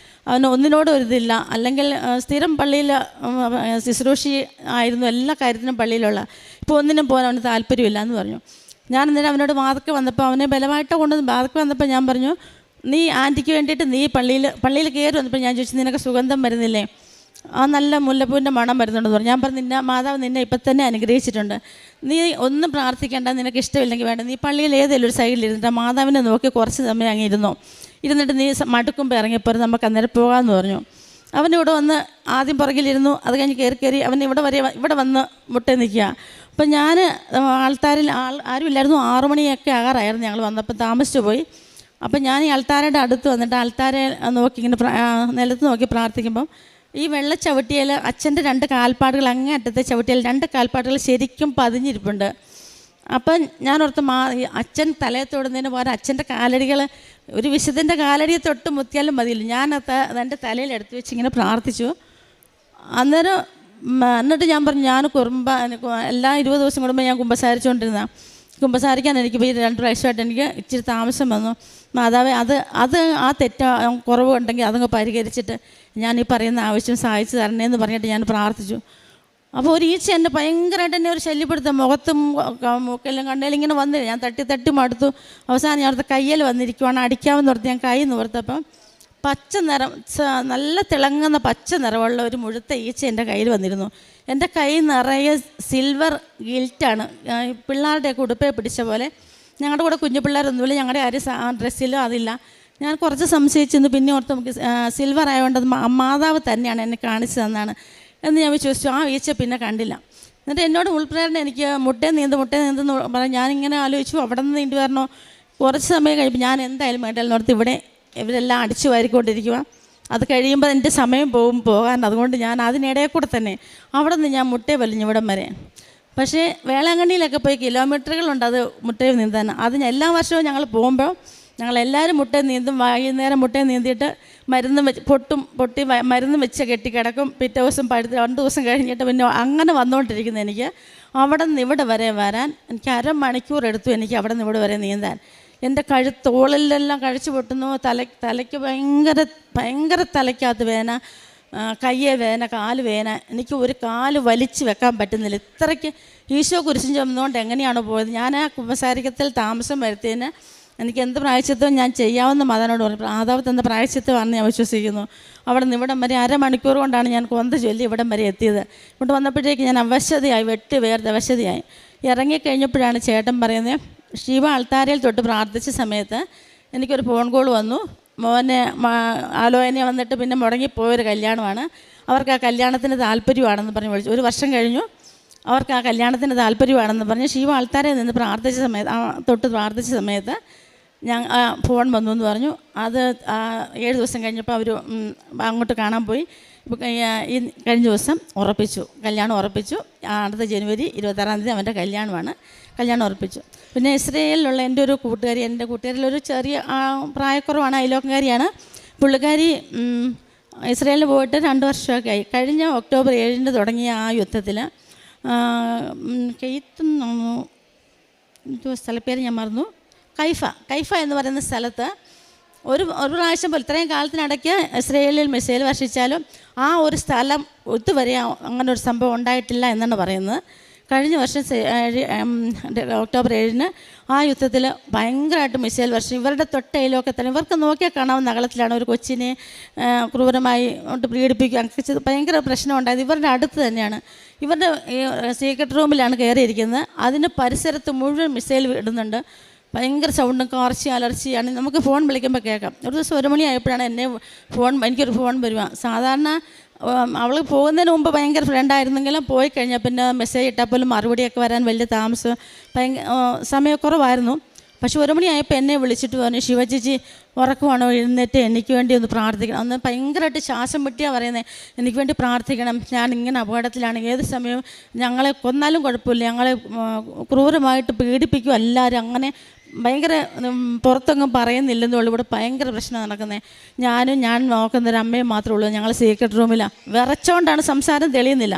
അവന് ഒന്നിനോടും ഒരിതില്ല. അല്ലെങ്കിൽ സ്ഥിരം പള്ളിയിൽ ശുശ്രൂഷി ആയിരുന്നു, എല്ലാ കാര്യത്തിനും പള്ളിയിലുള്ള, ഇപ്പോൾ ഒന്നിനും പോകാൻ അവന് താല്പര്യമില്ല എന്ന് പറഞ്ഞു. ഞാൻ അന്നേരം അവനോട് വാതക്ക് വന്നപ്പോൾ, അവനെ ബലമായിട്ട് കൊണ്ടുവന്ന് വാതക്ക് വന്നപ്പോൾ ഞാൻ പറഞ്ഞു, നീ ആൻറ്റിക്ക് വേണ്ടിയിട്ട് നീ പള്ളിയിൽ കയറി വന്നപ്പോൾ ഞാൻ ചോദിച്ചു, നിനക്ക് സുഗന്ധം വരുന്നില്ലേ? ആ നല്ല മുല്ലപ്പൂവിൻ്റെ മണം വരുന്നുണ്ടെന്ന് പറഞ്ഞു. ഞാൻ പറഞ്ഞു, മാതാവ് നിന്നെ ഇപ്പം തന്നെ അനുഗ്രഹിച്ചിട്ടുണ്ട്, നീ ഒന്നും പ്രാർത്ഥിക്കേണ്ട, നിനക്ക് ഇഷ്ടമില്ലെങ്കിൽ വേണ്ട, നീ പള്ളിയിൽ ഏതെങ്കിലും ഒരു സൈഡിലിരുന്നിട്ട് മാതാവിനെ നോക്കി കുറച്ച് സമയം അങ്ങ് ഇരുന്നിട്ട് നീ മടുക്കുമ്പോൾ ഇറങ്ങിയപ്പോൾ നമുക്ക് അന്നേരം പോകാമെന്ന് പറഞ്ഞു. അവനിവിടെ വന്ന് ആദ്യം പുറകിലിരുന്നു. അത് കഴിഞ്ഞ് കയറി അവൻ ഇവിടെ വന്ന് മുട്ടേ നിൽക്കുക. അപ്പം ഞാൻ ആൾത്താരിൽ ആരുമില്ലായിരുന്നു. 6 മണിയൊക്കെ ആകാറായിരുന്നു ഞങ്ങൾ വന്നപ്പോൾ, താമസിച്ചു പോയി. അപ്പം ഞാൻ ഈ ആൾത്താരുടെ അടുത്ത് വന്നിട്ട് ആൾത്താരെ നോക്കി ഇങ്ങനെ നിലത്ത് നോക്കി പ്രാർത്ഥിക്കുമ്പം ഈ വെള്ള ചവിട്ടിയിൽ അച്ഛൻ്റെ 2 കാൽപ്പാടുകൾ, അങ്ങേ അറ്റത്തെ ചവിട്ടിയിൽ 2 കാൽപ്പാടുകൾ ശരിക്കും പതിഞ്ഞിരിപ്പുണ്ട്. അപ്പം ഞാനോർത്ത് അച്ഛൻ തലയെ തൊടുന്നതിന് പോലെ അച്ഛൻ്റെ കാലടികൾ, ഒരു വിശുദ്ധൻ്റെ കാലടിയെ തൊട്ട് മുത്തിയാലും മതിയില്ല. ഞാനത് അതെൻ്റെ തലയിൽ എടുത്ത് വെച്ച് ഇങ്ങനെ പ്രാർത്ഥിച്ചു. അന്നേരം എന്നിട്ട് ഞാൻ പറഞ്ഞു, ഞാൻ എല്ലാ 20 ദിവസം കൂടുമ്പോൾ ഞാൻ കുമ്പസാരിച്ചുകൊണ്ടിരുന്ന, കുമ്പസാരിക്കാൻ എനിക്ക് ഈ 2 പ്രാവശ്യമായിട്ട് എനിക്ക് ഇച്ചിരി താമസം വന്നു. മാതാവേ അത് ആ കുറവ് ഉണ്ടെങ്കിൽ അതങ്ങ് പരിഹരിച്ചിട്ട് ഞാൻ ഈ പറയുന്ന ആവശ്യം സഹായിച്ചു തരണേന്ന് പറഞ്ഞിട്ട് ഞാൻ പ്രാർത്ഥിച്ചു. അപ്പോൾ ഒരു ഈച്ച എന്നെ ഭയങ്കരമായിട്ട് എന്നെ ഒരു ശല്യപ്പെടുത്തും, മുഖത്തും മൂക്കെല്ലാം കണ്ടേലും ഇങ്ങനെ വന്നില്ല. ഞാൻ തട്ടി മടുത്തു. അവസാനം ഞാൻ കയ്യിൽ വന്നിരിക്കുവാണ്, അടിക്കാമെന്ന് ഓർത്ത് ഞാൻ കൈ നിവർത്തപ്പം പച്ച നിറം, നല്ല തിളങ്ങുന്ന പച്ച നിറമുള്ള ഒരു മുഴുത്ത ഈച്ച എൻ്റെ കയ്യിൽ വന്നിരുന്നു. എൻ്റെ കൈ നിറയെ സിൽവർ ഗിൽറ്റാണ്, പിള്ളേരുടെയൊക്കെ ഉടുപ്പേ പിടിച്ച പോലെ. ഞങ്ങളുടെ കൂടെ കുഞ്ഞു പിള്ളേരൊന്നുമില്ല, ഞങ്ങളുടെ ആരും ഡ്രസ്സിലോ അതില്ല. ഞാൻ കുറച്ച് സംശയിച്ചിരുന്നു. പിന്നെ ഓർത്ത് നമുക്ക് സിൽവർ ആയതുകൊണ്ട് അത് മാതാവ് തന്നെയാണ് എന്നെ കാണിച്ചു തന്നാണ് എന്ന് ഞാൻ വിശ്വസിച്ചു. ആ ഈച്ച പിന്നെ കണ്ടില്ല. എന്നിട്ട് എന്നോട് ഉൾപ്രേരണ എനിക്ക് മുട്ടേ നീന്തെന്ന് പറഞ്ഞ് ഞാനിങ്ങനെ ആലോചിച്ചു, അവിടെ നിന്ന് നീണ്ടു വരണോ. കുറച്ച് സമയം കഴിയുമ്പോൾ ഞാൻ എന്തായാലും വേണ്ടല്ലോ ഓർത്ത് ഇവിടെ ഇവരെല്ലാം അടിച്ചു വാരിക്കൊണ്ടിരിക്കുക. അത് കഴിയുമ്പോൾ എൻ്റെ സമയം പോകാൻ. അതുകൊണ്ട് ഞാൻ അതിനിടയിൽ കൂടെ തന്നെ അവിടെ നിന്ന് ഞാൻ മുട്ടയെ വലിഞ്ഞു ഇവിടം വരെ. പക്ഷേ വേളാങ്കണ്ണിയിലൊക്കെ പോയി കിലോമീറ്ററുകളുണ്ട് അത് മുട്ടയിൽ നീന്താൻ. അതിന് എല്ലാ വർഷവും ഞങ്ങൾ പോകുമ്പോൾ ഞങ്ങളെല്ലാവരും മുട്ടയെ നീന്തും. വൈകുന്നേരം മുട്ടയെ നീന്തിയിട്ട് പൊട്ടി മരുന്ന് വെച്ച് കെട്ടിക്കിടക്കും. പിറ്റേ ദിവസം 2 ദിവസം കഴിഞ്ഞിട്ട് പിന്നെ അങ്ങനെ വന്നുകൊണ്ടിരിക്കുന്നു. എനിക്ക് അവിടെ നിന്ന് ഇവിടെ വരെ വരാൻ എനിക്ക് 1/2 മണിക്കൂർ എടുത്തു. എനിക്ക് അവിടെ നിന്ന് ഇവിടെ വരെ നീന്താൻ. എൻ്റെ തോളിലെല്ലാം കഴിച്ചു പൊട്ടുന്നു. തലയ്ക്ക് ഭയങ്കര തലയ്ക്കകത്ത് വേദന, കയ്യെ വേദന, കാല് വേദന. എനിക്ക് ഒരു കാല് വലിച്ച് വെക്കാൻ പറ്റുന്നില്ല. ഇത്രയ്ക്ക് ഈശോ കുരിശും ചുമന്നുകൊണ്ട് എങ്ങനെയാണോ പോയത്. ഞാൻ ആ കുമ്പസാരിക്കത്തിൽ താമസം വരുത്തിയതിന് എനിക്ക് എന്ത് പ്രായശ്ചിത്തവും ഞാൻ ചെയ്യാവുന്ന മാതാവിനോട് പറഞ്ഞു. മാതാവ് തന്ന പ്രായശ്ചിത്തമാണെന്ന് ഞാൻ വിശ്വസിക്കുന്നു. അവിടെ നിന്ന് ഇവിടം വരെ 1/2 മണിക്കൂർ കൊണ്ടാണ് ഞാൻ കൊന്ത ചൊല്ലി ഇവിടം വരെ എത്തിയത്. ഇവിടെ വന്നപ്പോഴേക്ക് ഞാൻ അവശതയായി, വേർത്ത് അവശതയായി. ഇറങ്ങിക്കഴിഞ്ഞപ്പോഴാണ് ചേട്ടൻ പറയുന്നത്, ശിവ ആൾത്താരയിൽ തൊട്ട് പ്രാർത്ഥിച്ച സമയത്ത് എനിക്കൊരു ഫോൺ കോൾ വന്നു. മോനെ ആലോചന വന്നിട്ട് പിന്നെ മുടങ്ങിപ്പോയൊരു കല്യാണമാണ്, അവർക്ക് ആ കല്യാണത്തിന് താല്പര്യമാണെന്ന് പറഞ്ഞ് വിളിച്ചു. 1 വർഷം കഴിഞ്ഞു. അവർക്ക് ആ കല്യാണത്തിന് താല്പര്യമാണെന്ന് പറഞ്ഞ് ശിവ ആൾത്താരയിൽ നിന്ന് പ്രാർത്ഥിച്ച സമയത്ത് ഞാൻ ഫോൺ വന്നു എന്ന് പറഞ്ഞു. അത് 7 ദിവസം കഴിഞ്ഞപ്പോൾ അവർ അങ്ങോട്ട് കാണാൻ പോയി. ഈ കഴിഞ്ഞ ദിവസം കല്യാണം ഉറപ്പിച്ചു. അടുത്ത ജനുവരി 26-ാം തീയതി അവൻ്റെ കല്യാണം ഉറപ്പിച്ചു. പിന്നെ ഇസ്രയേലിലുള്ള എൻ്റെ ഒരു കൂട്ടുകാരി, എൻ്റെ കൂട്ടുകാരിലൊരു ചെറിയ പ്രായക്കുറവാണ്, അയലോക്കക്കാരിയാണ്. പുള്ളിക്കാരി ഇസ്രയേലിൽ പോയിട്ട് 2 വർഷമൊക്കെ ആയി. കഴിഞ്ഞ ഒക്ടോബർ 7 തുടങ്ങിയ ആ യുദ്ധത്തിൽ സ്ഥലപ്പേര് ഞാൻ മറന്നു, കൈഫ എന്ന് പറയുന്ന സ്ഥലത്ത് ഒരു പ്രാവശ്യം പോലും ഇത്രയും കാലത്തിനിടയ്ക്ക് ഇസ്രയേലിൽ മിസൈൽ വർഷിച്ചാലും ആ ഒരു സ്ഥലം ഇതുവരെ അങ്ങനെ ഒരു സംഭവം ഉണ്ടായിട്ടില്ല എന്നാണ് പറയുന്നത്. കഴിഞ്ഞ വർഷം ഒക്ടോബർ 7 ആ യുദ്ധത്തിൽ ഭയങ്കരമായിട്ട് മിസൈൽ വർഷം ഇവരുടെ തൊട്ടയിലൊക്കെ തന്നെ ഇവർക്ക് നോക്കിയാൽ കാണാവുന്ന അകലത്തിലാണ് ഒരു കൊച്ചിനെ ക്രൂരമായി കൊണ്ട് പീഡിപ്പിക്കുക അങ്ങനെ ഭയങ്കര പ്രശ്നം ഉണ്ടായത്. ഇവരുടെ അടുത്ത് തന്നെയാണ്, ഇവരുടെ സീക്രട്ട് റൂമിലാണ് കയറിയിരിക്കുന്നത്. അതിന് പരിസരത്ത് മുഴുവൻ മിസൈൽ ഇടുന്നുണ്ട്. ഭയങ്കര സൗണ്ടും കാർച്ചയും അലർച്ചയാണ്. നമുക്ക് ഫോൺ വിളിക്കുമ്പോൾ കേൾക്കാം. ഒരു ദിവസം 1 മണിയായപ്പോഴാണ് എനിക്കൊരു ഫോൺ വരുക. സാധാരണ അവൾ പോകുന്നതിന് മുമ്പ് ഭയങ്കര ഫ്രണ്ടായിരുന്നെങ്കിലും പോയി കഴിഞ്ഞാൽ പിന്നെ മെസ്സേജ് ഇട്ടാൽ പോലും മറുപടിയൊക്കെ വരാൻ വലിയ താമസം, സമയക്കുറവായിരുന്നു. പക്ഷെ 1 മണിയായപ്പോൾ എന്നെ വിളിച്ചിട്ട് പറഞ്ഞു, ശിവചേച്ചി ഉറക്കമാണോ, എഴുന്നേറ്റ് എനിക്ക് വേണ്ടി ഒന്ന് പ്രാർത്ഥിക്കണം. അന്ന് ഭയങ്കരമായിട്ട് ശ്വാസം മുട്ടിയാണ് പറയുന്നത്, എനിക്ക് വേണ്ടി പ്രാർത്ഥിക്കണം, ഞാൻ ഇങ്ങനെ അപകടത്തിലാണ്, ഏത് സമയവും ഞങ്ങളെ കൊന്നാലും കുഴപ്പമില്ല, ഞങ്ങളെ ക്രൂരമായിട്ട് പീഡിപ്പിക്കും എല്ലാവരും, അങ്ങനെ ഭയങ്കര പുറത്തൊന്നും പറയുന്നില്ലെന്നുള്ളൂ. ഇവിടെ ഭയങ്കര പ്രശ്നം നടക്കുന്നത്. ഞാൻ നോക്കുന്നൊരു അമ്മയും മാത്രമേ ഉള്ളൂ. ഞങ്ങൾ സീക്രട്ട് റൂമിലാണ്, വിറച്ചുകൊണ്ടാണ്, സംസാരം തെളിയുന്നില്ല.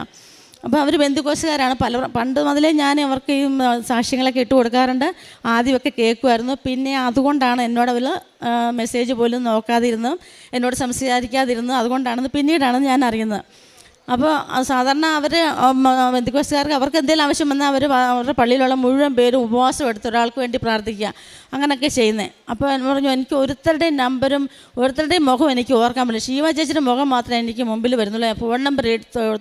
അപ്പോൾ അവർ ബന്ധുക്കോസുകാരാണ്. പണ്ട് മുതലേ ഞാൻ അവർക്ക് ഈ സാക്ഷ്യങ്ങളൊക്കെ ഇട്ട് കൊടുക്കാറുണ്ട്. ആദ്യമൊക്കെ കേൾക്കുമായിരുന്നു. പിന്നെ അതുകൊണ്ടാണ് എന്നോട് അവർ മെസ്സേജ് പോലും നോക്കാതിരുന്നു, എന്നോട് സംസാരിക്കാതിരുന്നു. അതുകൊണ്ടാണെന്ന് പിന്നീടാണ് ഞാൻ അറിയുന്നത്. അപ്പോൾ സാധാരണ അവർ ബന്ധുക്കോസുകാർക്ക് അവർക്ക് എന്തെങ്കിലും ആവശ്യം വന്നാൽ അവരുടെ പള്ളിയിലുള്ള മുഴുവൻ പേരും ഉപവാസം എടുത്ത് ഒരാൾക്ക് വേണ്ടി പ്രാർത്ഥിക്കുക, അങ്ങനെയൊക്കെ ചെയ്യുന്നത്. അപ്പോൾ പറഞ്ഞു, എനിക്ക് ഒരുത്തരുടെയും നമ്പരും ഒരുത്തരുടെയും മുഖം എനിക്ക് ഓർക്കാൻ പറ്റില്ല. ശിവ ചേച്ചിയുടെ മുഖം മാത്രമേ എനിക്ക് മുമ്പിൽ വരുന്നുള്ളൂ. ഫോൺ നമ്പർ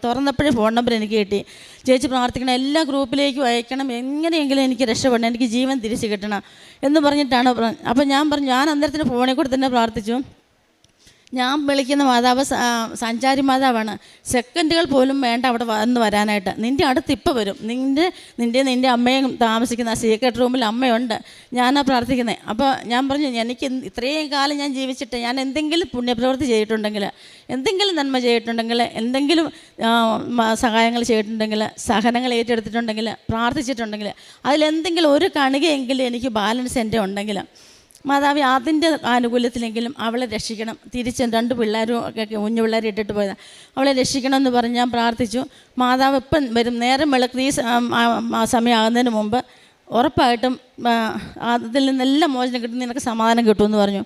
തുറന്നപ്പോഴേ ഫോൺ നമ്പർ എനിക്ക് കിട്ടി. ചേച്ചി പ്രാർത്ഥിക്കണം, എല്ലാ ഗ്രൂപ്പിലേക്കും അയക്കണം, എങ്ങനെയെങ്കിലും എനിക്ക് രക്ഷപ്പെടണം, എനിക്ക് ജീവൻ തിരിച്ച് കിട്ടണം എന്ന് പറഞ്ഞിട്ടാണ്. അപ്പോൾ ഞാൻ പറഞ്ഞു, ഞാൻ അന്നേരത്തിന് ഫോണിൽ കൂടെ തന്നെ പ്രാർത്ഥിച്ചു. ഞാൻ വിളിക്കുന്ന മാതാവ് സഞ്ചാരി മാതാവാണ്. സെക്കൻഡുകൾ പോലും വേണ്ട അവിടെ വരാനായിട്ട്. നിൻ്റെ അടുത്ത് ഇപ്പോൾ വരും. നിൻ്റെ അമ്മയും താമസിക്കുന്ന സീക്രട്ട് റൂമിൽ അമ്മയുണ്ട്, ഞാനാണ് പ്രാർത്ഥിക്കുന്നത്. അപ്പോൾ ഞാൻ പറഞ്ഞു, എനിക്ക് ഇത്രയും കാലം ഞാൻ ജീവിച്ചിട്ട് ഞാൻ എന്തെങ്കിലും പുണ്യപ്രവൃത്തി ചെയ്തിട്ടുണ്ടെങ്കിൽ, എന്തെങ്കിലും നന്മ ചെയ്തിട്ടുണ്ടെങ്കിൽ, എന്തെങ്കിലും സഹായങ്ങൾ ചെയ്തിട്ടുണ്ടെങ്കിൽ, സഹനങ്ങൾ ഏറ്റെടുത്തിട്ടുണ്ടെങ്കിൽ, പ്രാർത്ഥിച്ചിട്ടുണ്ടെങ്കിൽ, അതിലെന്തെങ്കിലും ഒരു കണികയെങ്കിലും എനിക്ക് ബാലൻസ് എൻ്റെ ഉണ്ടെങ്കിൽ, മാതാവി അതിൻ്റെ ആനുകൂല്യത്തിലെങ്കിലും അവളെ രക്ഷിക്കണം. തിരിച്ച് 2 പിള്ളേരും ഒക്കെ കുഞ്ഞു പിള്ളേരെ ഇട്ടിട്ട് പോയതാണ്, അവളെ രക്ഷിക്കണമെന്ന് പറഞ്ഞ് ഞാൻ പ്രാർത്ഥിച്ചു. മാതാവ് ഇപ്പം വരും, നേരം വെളുക്കുന്ന ഈ സമയമാകുന്നതിന് മുമ്പ് ഉറപ്പായിട്ടും അതിൽ നിന്നെല്ലാം മോചനം കിട്ടും, നിനക്ക് സമാധാനം കിട്ടുമെന്ന് പറഞ്ഞു.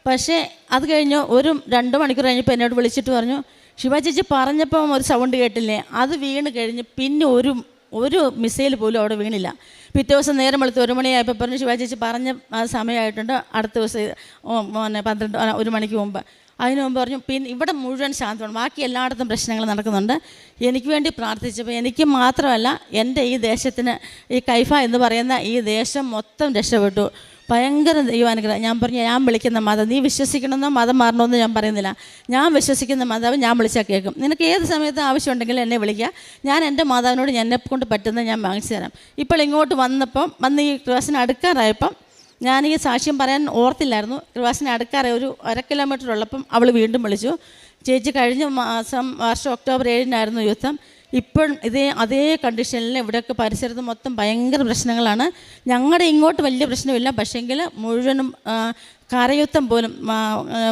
പക്ഷേ അത് കഴിഞ്ഞ് ഒരു 2 മണിക്കൂർ കഴിഞ്ഞപ്പോൾ എന്നോട് വിളിച്ചിട്ട് പറഞ്ഞു, ശിവ ചേച്ചി പറഞ്ഞപ്പം ഒരു സൗണ്ട് കേട്ടില്ലേ, അത് വീണ് കഴിഞ്ഞ് പിന്നെ ഒരു മിസൈൽ പോലും അവിടെ വീണില്ല. പിറ്റേ ദിവസം നേരം വെളുത്ത് 1 മണിയായപ്പോൾ പറഞ്ഞു, ശിവ ചേച്ചി പറഞ്ഞ സമയമായിട്ടുണ്ട്, അടുത്ത ദിവസം 1 മണിക്ക് മുമ്പ്. അതിന് മുമ്പ് പറഞ്ഞു, പിന്നെ ഇവിടെ മുഴുവൻ ശാന്തമാണ്, ബാക്കി എല്ലായിടത്തും പ്രശ്നങ്ങൾ നടക്കുന്നുണ്ട്, എനിക്ക് വേണ്ടി പ്രാർത്ഥിച്ചപ്പോൾ എനിക്ക് മാത്രമല്ല എൻ്റെ ഈ ദേശത്തിന്, ഈ കൈഫ എന്ന് പറയുന്ന ഈ ദേശം മൊത്തം രക്ഷപ്പെട്ടു. ഭയങ്കര ദൈവാനുഗ്രഹം. ഞാൻ പറഞ്ഞു, ഞാൻ വിളിക്കുന്ന മതം നീ വിശ്വസിക്കണമെന്നോ മതം മാറണമെന്നോ ഞാൻ പറയുന്നില്ല. ഞാൻ വിശ്വസിക്കുന്ന മാതാവ് ഞാൻ വിളിച്ചാൽ കേൾക്കും. നിനക്ക് ഏത് സമയത്ത് ആവശ്യമുണ്ടെങ്കിലും എന്നെ വിളിക്കുക, ഞാൻ എൻ്റെ മാതാവിനോട് എന്നെക്കൊണ്ട് പറ്റുന്നത് ഞാൻ വാങ്ങിച്ചു തരാം. ഇപ്പോൾ ഇങ്ങോട്ട് വന്ന് ഈ ക്ലാസ്സിന് അടുക്കാറായപ്പം ഞാൻ ഈ സാക്ഷ്യം പറയാൻ ഓർത്തില്ലായിരുന്നു. ക്ലാസ്സിന് അടുക്കാറായി ഒരു 1/2 കിലോമീറ്റർ ഉള്ളപ്പം അവൾ വീണ്ടും വിളിച്ചു, ചേച്ചി കഴിഞ്ഞ വർഷം ഒക്ടോബർ 7 യുദ്ധം, ഇപ്പോഴും അതേ കണ്ടീഷനിൽ ഇവിടെയൊക്കെ പരിസരത്ത് മൊത്തം ഭയങ്കര പ്രശ്നങ്ങളാണ്. ഞങ്ങളുടെ ഇങ്ങോട്ട് വലിയ പ്രശ്നമില്ല, പക്ഷേങ്കിൽ മുഴുവനും കരയുദ്ധം പോലും,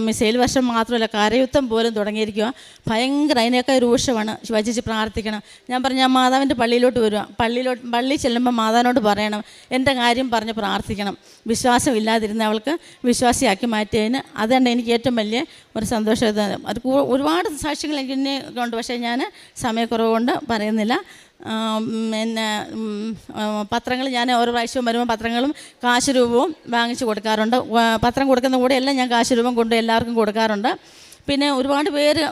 മിസൈൽ വർഷം മാത്രമല്ല കരയുദ്ധം പോലും തുടങ്ങിയിരിക്കുക. ഭയങ്കര അതിനൊക്കെ രൂക്ഷമാണ്. ശിവചേച്ചി പ്രാർത്ഥിക്കണം. ഞാൻ പറഞ്ഞു, ഞാൻ മാതാവിൻ്റെ പള്ളിയിലോട്ട് വരിക, പള്ളി ചെല്ലുമ്പോൾ മാതാവിനോട് പറയണം, എൻ്റെ കാര്യം പറഞ്ഞ് പ്രാർത്ഥിക്കണം. വിശ്വാസം ഇല്ലാതിരുന്ന അവൾക്ക് വിശ്വാസിയാക്കി മാറ്റിയതിന് അതുകൊണ്ട് എനിക്ക് ഏറ്റവും വലിയ ഒരു സന്തോഷം. അത് ഒരുപാട് സാക്ഷ്യങ്ങൾ എനിക്ക് ഉണ്ട്, പക്ഷേ ഞാൻ സമയക്കുറവ് കൊണ്ട് പറയുന്നില്ല. പിന്നെ പത്രങ്ങൾ ഞാൻ ഓരോ പ്രാവശ്യവും വരുമ്പോൾ പത്രങ്ങളും കാശ് രൂപവും വാങ്ങിച്ച് കൊടുക്കാറുണ്ട്. പത്രം കൊടുക്കുന്ന കൂടെ എല്ലാം ഞാൻ കാശ് രൂപം കൊണ്ട് എല്ലാവർക്കും കൊടുക്കാറുണ്ട്. പിന്നെ ഒരുപാട് പേര്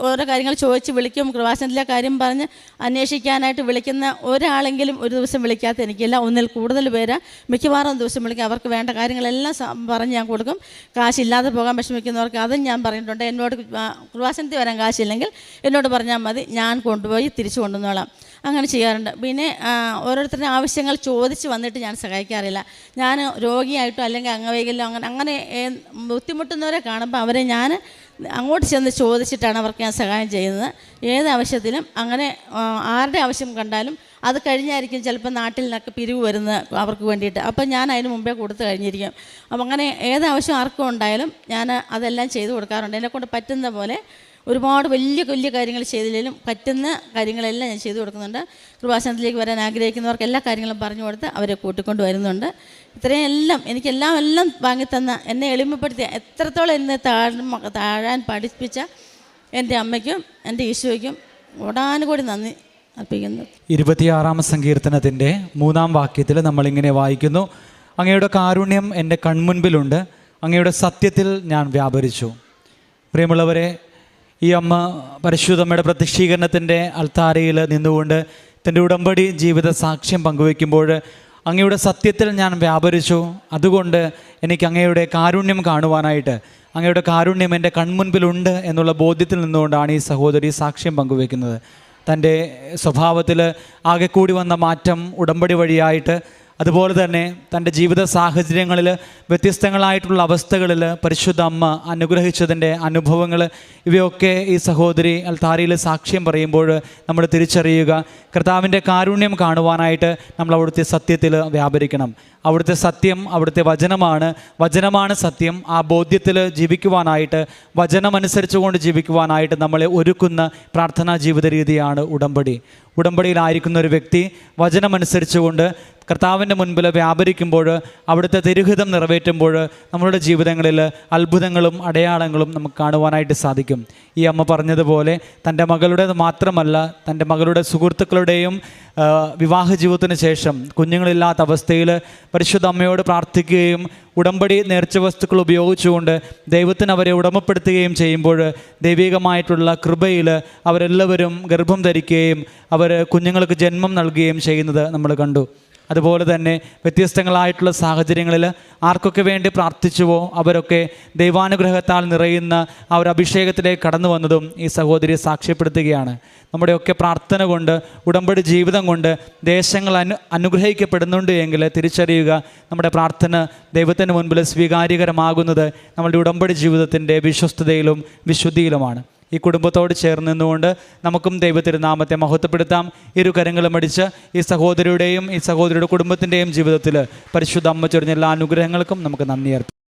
ഓരോ കാര്യങ്ങൾ ചോദിച്ച് വിളിക്കും. കൃപാസനത്തിലെ കാര്യം പറഞ്ഞ് അന്വേഷിക്കാനായിട്ട് വിളിക്കുന്ന ഒരാളെങ്കിലും ഒരു ദിവസം വിളിക്കാത്ത എനിക്കില്ല. ഒന്നിൽ കൂടുതൽ പേര് മിക്കവാറും ദിവസം വിളിക്കും. അവർക്ക് വേണ്ട കാര്യങ്ങളെല്ലാം പറഞ്ഞ് ഞാൻ കൊടുക്കും. കാശില്ലാതെ പോകാൻ വിഷമിക്കുന്നവർക്ക് അതും ഞാൻ പറഞ്ഞിട്ടുണ്ട്. എന്നോട് കൃപാസനത്തിൽ വരാൻ കാശില്ലെങ്കിൽ എന്നോട് പറഞ്ഞാൽ മതി, ഞാൻ കൊണ്ടുപോയി തിരിച്ചു കൊണ്ടുവന്നോളാം. അങ്ങനെ ചെയ്യാറുണ്ട്. പിന്നെ ഓരോരുത്തരുടെ ആവശ്യങ്ങൾ ചോദിച്ച് വന്നിട്ട് ഞാൻ സഹായിക്കാറില്ല. ഞാൻ രോഗിയായിട്ടോ അല്ലെങ്കിൽ അംഗവൈകല്യമോ അങ്ങനെ ബുദ്ധിമുട്ടുന്നവരെ കാണുമ്പോൾ അവരെ ഞാൻ അങ്ങോട്ട് ചെന്ന് ചോദിച്ചിട്ടാണ് അവർക്ക് ഞാൻ സഹായം ചെയ്യുന്നത്. ഏത് ആവശ്യത്തിനും അങ്ങനെ ആരുടെ ആവശ്യം കണ്ടാലും അത് കഴിഞ്ഞായിരിക്കും ചിലപ്പോൾ നാട്ടിൽ നിന്നൊക്കെ പിരിവ് വരുന്നത് അവർക്ക് വേണ്ടിയിട്ട്. അപ്പം ഞാൻ അതിന് മുമ്പേ കൊടുത്തു കഴിഞ്ഞിരിക്കും. അപ്പം അങ്ങനെ ഏതാവശ്യം ആർക്കും ഉണ്ടായാലും ഞാൻ അതെല്ലാം ചെയ്തു കൊടുക്കാറുണ്ട്. എന്നെക്കൊണ്ട് പറ്റുന്ന പോലെ ഒരുപാട് വലിയ വലിയ കാര്യങ്ങൾ ചെയ്തില്ലെങ്കിലും പറ്റുന്ന കാര്യങ്ങളെല്ലാം ഞാൻ ചെയ്തു കൊടുക്കുന്നുണ്ട്. കൃപാസനത്തിലേക്ക് വരാൻ ആഗ്രഹിക്കുന്നവർക്ക് എല്ലാ കാര്യങ്ങളും പറഞ്ഞു കൊടുത്ത് അവരെ കൂട്ടിക്കൊണ്ട് വരുന്നുണ്ട്. ഇത്രയും എല്ലാം എല്ലാം വാങ്ങിത്തന്ന, എന്നെ എളിമപ്പെടുത്തിയ, എത്രത്തോളം എന്നെ താഴാൻ പഠിപ്പിച്ച എൻ്റെ അമ്മയ്ക്കും എൻ്റെ ഈശോയ്ക്കും ഓടാനുകൂടി നന്ദി അർപ്പിക്കുന്നു.
26-ാം സങ്കീർത്തനത്തിൻ്റെ 3-ാം വാക്യത്തിൽ നമ്മളിങ്ങനെ വായിക്കുന്നു: അങ്ങയുടെ കാരുണ്യം എൻ്റെ കൺമുൻപിലുണ്ട്, അങ്ങയുടെ സത്യത്തിൽ ഞാൻ വ്യാപരിച്ചു. പ്രിയമുള്ളവരെ, ഈ അമ്മ പരിശുദ്ധമ്മയുടെ പ്രത്യക്ഷീകരണത്തിൻ്റെ അൾത്താരയിൽ നിന്നുകൊണ്ട് തൻ്റെ ഉടമ്പടി ജീവിത സാക്ഷ്യം പങ്കുവയ്ക്കുമ്പോൾ അങ്ങയുടെ സത്യത്തിൽ ഞാൻ വ്യാപരിച്ചു, അതുകൊണ്ട് എനിക്ക് അങ്ങയുടെ കാരുണ്യം കാണുവാനായിട്ട്, അങ്ങയുടെ കാരുണ്യം എൻ്റെ കൺമുൻപിലുണ്ട് എന്നുള്ള ബോധ്യത്തിൽ നിന്നുകൊണ്ടാണ് ഈ സഹോദരി സാക്ഷ്യം പങ്കുവയ്ക്കുന്നത്. തൻ്റെ സ്വഭാവത്തിൽ ആകെ കൂടി വന്ന മാറ്റം ഉടമ്പടി വഴിയായിട്ട്, അതുപോലെ തന്നെ തൻ്റെ ജീവിത സാഹചര്യങ്ങളിൽ വ്യത്യസ്തങ്ങളായിട്ടുള്ള അവസ്ഥകളിൽ പരിശുദ്ധ അമ്മ അനുഗ്രഹിച്ചതിൻ്റെ അനുഭവങ്ങൾ, ഇവയൊക്കെ ഈ സഹോദരി അൾത്താരയിൽ സാക്ഷ്യം പറയുമ്പോൾ നമ്മൾ തിരിച്ചറിയുക, കർത്താവിൻ്റെ കാരുണ്യം കാണുവാനായിട്ട് നമ്മൾ അവിടുത്തെ സത്യത്തിൽ വ്യാപരിക്കണം. അവിടുത്തെ സത്യം അവിടുത്തെ വചനമാണ് സത്യം. ആ ബോധ്യത്തിൽ ജീവിക്കുവാനായിട്ട്, വചനമനുസരിച്ചുകൊണ്ട് ജീവിക്കുവാനായിട്ട് നമ്മളെ ഒരുക്കുന്ന പ്രാർത്ഥനാ ജീവിത രീതിയാണ് ഉടമ്പടി. ഉടമ്പടിയിലായിരിക്കുന്ന ഒരു വ്യക്തി വചനമനുസരിച്ചുകൊണ്ട് കർത്താവിൻ്റെ മുൻപിൽ വ്യാപരിക്കുമ്പോൾ, അവിടുത്തെ തിരുഹിതം നിറവേറ്റുമ്പോൾ നമ്മളുടെ ജീവിതങ്ങളിൽ അത്ഭുതങ്ങളും അടയാളങ്ങളും നമുക്ക് കാണുവാനായിട്ട് സാധിക്കും. ഈ അമ്മ പറഞ്ഞതുപോലെ തൻ്റെ മകളുടെ മാത്രമല്ല, തൻ്റെ മകളുടെ സുഹൃത്തുക്കളുടെയും വിവാഹ ജീവിതത്തിന് ശേഷം കുഞ്ഞുങ്ങളില്ലാത്ത അവസ്ഥയിൽ പരിശുദ്ധ അമ്മയോട് പ്രാർത്ഥിക്കുകയും ഉടമ്പടി നേർച്ച വസ്തുക്കൾ ഉപയോഗിച്ചുകൊണ്ട് ദൈവത്തിന് അവരെ ഉടമപ്പെടുത്തുകയും ചെയ്യുമ്പോൾ ദൈവികമായിട്ടുള്ള കൃപയിൽ അവരെല്ലാവരും ഗർഭം ധരിക്കുകയും അവർ കുഞ്ഞുങ്ങൾക്ക് ജന്മം നൽകുകയും ചെയ്യുന്നത് നമ്മൾ കണ്ടു. അതുപോലെ തന്നെ വ്യത്യസ്തങ്ങളായിട്ടുള്ള സാഹചര്യങ്ങളിൽ ആർക്കൊക്കെ വേണ്ടി പ്രാർത്ഥിച്ചുവോ അവരൊക്കെ ദൈവാനുഗ്രഹത്താൽ നിറയുന്ന ആ ഒരു അഭിഷേകത്തിലേക്ക് കടന്നു വന്നതും ഈ സഹോദരിയെ സാക്ഷ്യപ്പെടുത്തുകയാണ്. നമ്മുടെയൊക്കെ പ്രാർത്ഥന കൊണ്ട്, ഉടമ്പടി ജീവിതം കൊണ്ട് ദേശങ്ങൾ അനുഗ്രഹിക്കപ്പെടുന്നുണ്ട് എങ്കിൽ തിരിച്ചറിയുക, നമ്മുടെ പ്രാർത്ഥന ദൈവത്തിന് മുൻപിൽ സ്വീകാര്യകരമാകുന്നത് നമ്മളുടെ ഉടമ്പടി ജീവിതത്തിൻ്റെ വിശ്വസ്തതയിലും വിശുദ്ധിയിലുമാണ്. ഈ കുടുംബത്തോട് ചേർന്ന് നിന്നുകൊണ്ട് നമുക്കും ദൈവത്തിരുനാമത്തെ മഹത്വപ്പെടുത്താം. ഇരുകരങ്ങളും അടിച്ച് ഈ സഹോദരിയുടെയും ഈ സഹോദരിയുടെ കുടുംബത്തിൻ്റെയും ജീവിതത്തിൽ പരിശുദ്ധ അമ്മ ചൊരിഞ്ഞ എല്ലാ അനുഗ്രഹങ്ങൾക്കും നമുക്ക് നന്ദി അർപ്പിക്കാം.